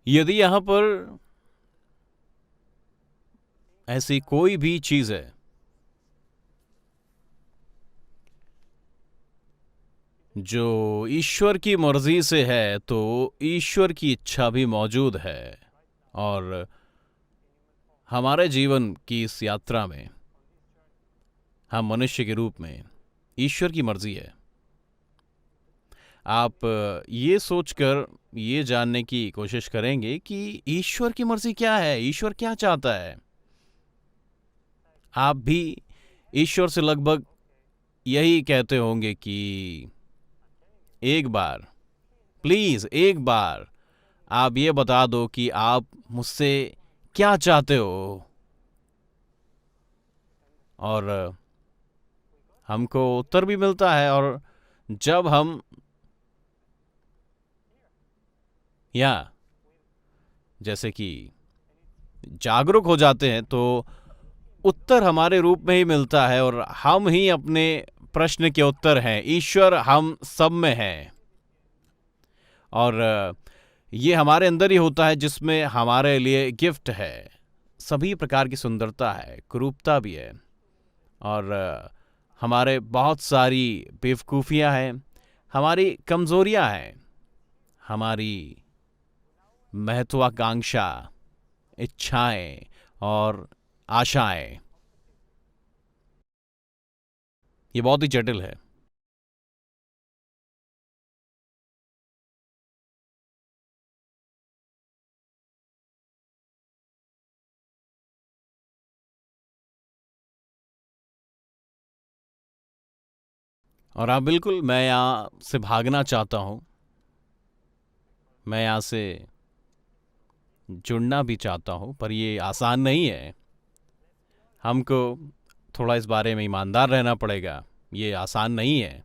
यदि यहाँ पर ऐसी कोई भी चीज़ है जो ईश्वर की मर्जी से है, तो ईश्वर की इच्छा भी मौजूद है। और हमारे जीवन की इस यात्रा में हम मनुष्य के रूप में ईश्वर की मर्जी है। आप ये सोचकर ये जानने की कोशिश करेंगे कि ईश्वर की मर्जी क्या है, ईश्वर क्या चाहता है। आप भी ईश्वर से लगभग यही कहते होंगे कि एक बार, प्लीज एक बार आप ये बता दो कि आप मुझसे क्या चाहते हो। और हमको उत्तर भी मिलता है। और जब हम या जैसे कि जागरूक हो जाते हैं, तो उत्तर हमारे रूप में ही मिलता है और हम ही अपने प्रश्न के उत्तर हैं। ईश्वर हम सब में है। और ये हमारे अंदर ही होता है, जिसमें हमारे लिए गिफ्ट है। सभी प्रकार की सुंदरता है, कुरूपता भी है। और हमारे बहुत सारी बेवकूफ़ियाँ हैं, हमारी कमज़ोरियाँ हैं, हमारी महत्वाकांक्षा, इच्छाएं और आशाएं। ये बहुत ही जटिल है। और आप बिल्कुल, मैं यहाँ से भागना चाहता हूँ, मैं यहाँ से जुड़ना भी चाहता हूँ, पर ये आसान नहीं है। हमको थोड़ा इस बारे में ईमानदार रहना पड़ेगा। ये आसान नहीं है।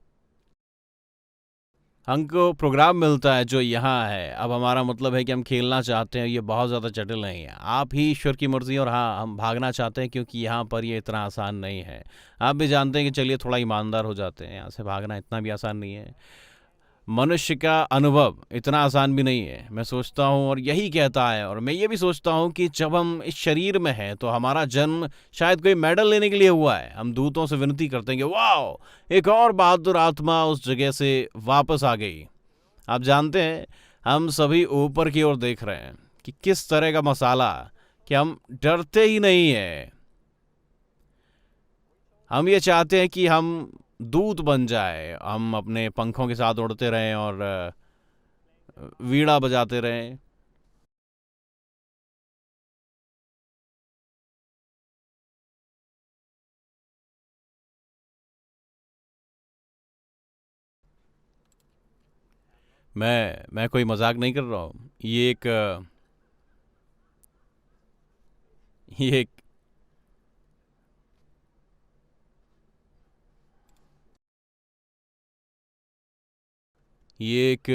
हमको प्रोग्राम मिलता है जो यहाँ है, अब हमारा मतलब है कि हम खेलना चाहते हैं। ये बहुत ज़्यादा जटिल नहीं है। आप ही ईश्वर की मर्ज़ी। और हाँ, हम भागना चाहते हैं क्योंकि यहाँ पर ये इतना आसान नहीं है। आप भी जानते हैं कि चलिए थोड़ा ईमानदार हो जाते हैं, यहाँ से भागना इतना भी आसान नहीं है। मनुष्य का अनुभव इतना आसान भी नहीं है, मैं सोचता हूँ। और यही कहता है, और मैं ये भी सोचता हूँ कि जब हम इस शरीर में हैं तो हमारा जन्म शायद कोई मेडल लेने के लिए हुआ है। हम दूतों से विनती करते हैं कि वाह, एक और बहादुर आत्मा उस जगह से वापस आ गई। आप जानते हैं, हम सभी ऊपर की ओर देख रहे हैं कि किस तरह का मसाला, कि हम डरते ही नहीं है। हम ये चाहते हैं कि हम दूत बन जाए, हम अपने पंखों के साथ उड़ते रहें और वीणा बजाते रहें। मैं कोई मजाक नहीं कर रहा हूँ। ये एक ये एक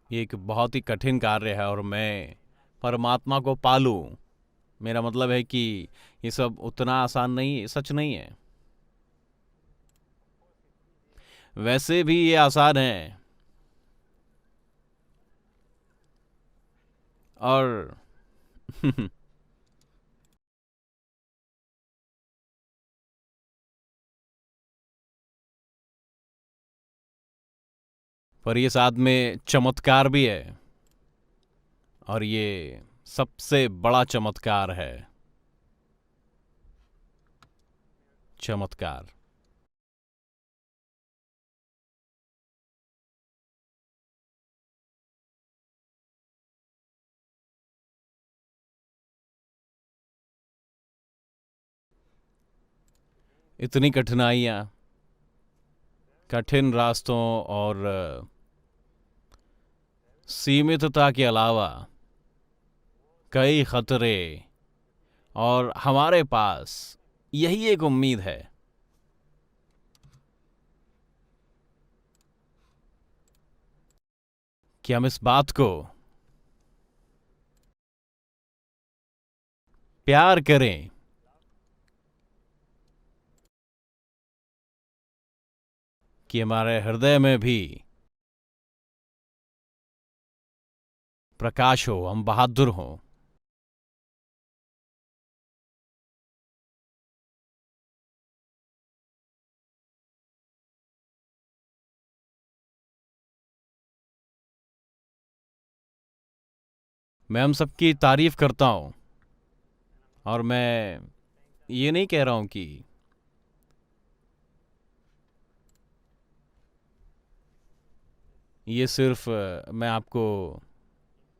ये एक बहुत ही कठिन कार्य है। और मैं परमात्मा को पालूं, मेरा मतलब है कि ये सब उतना आसान नहीं, सच नहीं है। वैसे भी ये आसान है। और पर ये साथ में चमत्कार भी है। और ये सबसे बड़ा चमत्कार है। चमत्कार। इतनी कठिनाइयाँ, कठिन रास्तों और सीमितता के अलावा कई खतरे, और हमारे पास यही एक उम्मीद है कि हम इस बात को प्यार करें, कि हमारे हृदय में भी प्रकाश हो, हम बहादुर हों। मैं हम सबकी तारीफ करता हूँ, और मैं ये नहीं कह रहा हूँ कि ये सिर्फ मैं आपको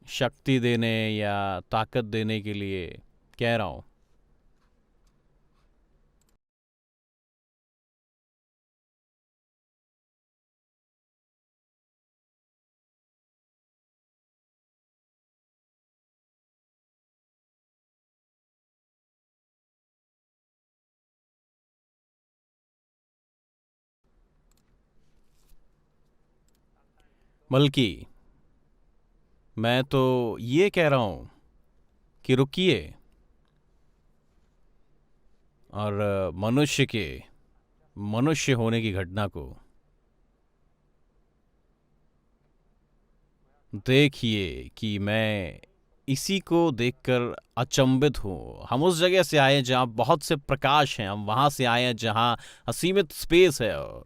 शक्ति देने या ताकत देने के लिए कह रहा हूँ। बल्कि मैं तो ये कह रहा हूँ कि रुकिए, और मनुष्य के मनुष्य होने की घटना को देखिए कि मैं इसी को देखकर अचंभित हूँ। हम उस जगह से आए हैं जहाँ बहुत से प्रकाश हैं, हम वहाँ से आए हैं जहाँ असीमित स्पेस है, और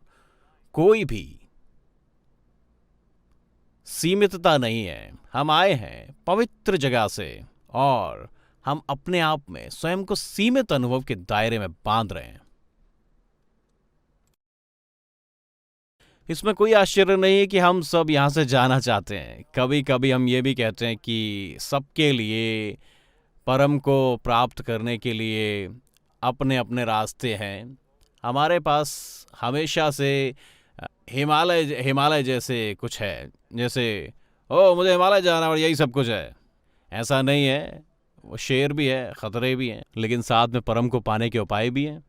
कोई भी सीमितता नहीं है। हम आए हैं पवित्र जगह से, और हम अपने आप में स्वयं को सीमित अनुभव के दायरे में बांध रहे हैं। इसमें कोई आश्चर्य नहीं है कि हम सब यहाँ से जाना चाहते हैं। कभी कभी हम ये भी कहते हैं कि सबके लिए परम को प्राप्त करने के लिए अपने अपने रास्ते हैं। हमारे पास हमेशा से हिमालय हिमालय जैसे कुछ है, जैसे ओ मुझे हिमालय जाना और यही सब कुछ है। ऐसा नहीं है, वो शेर भी है, खतरे भी हैं, लेकिन साथ में परम को पाने के उपाय भी हैं।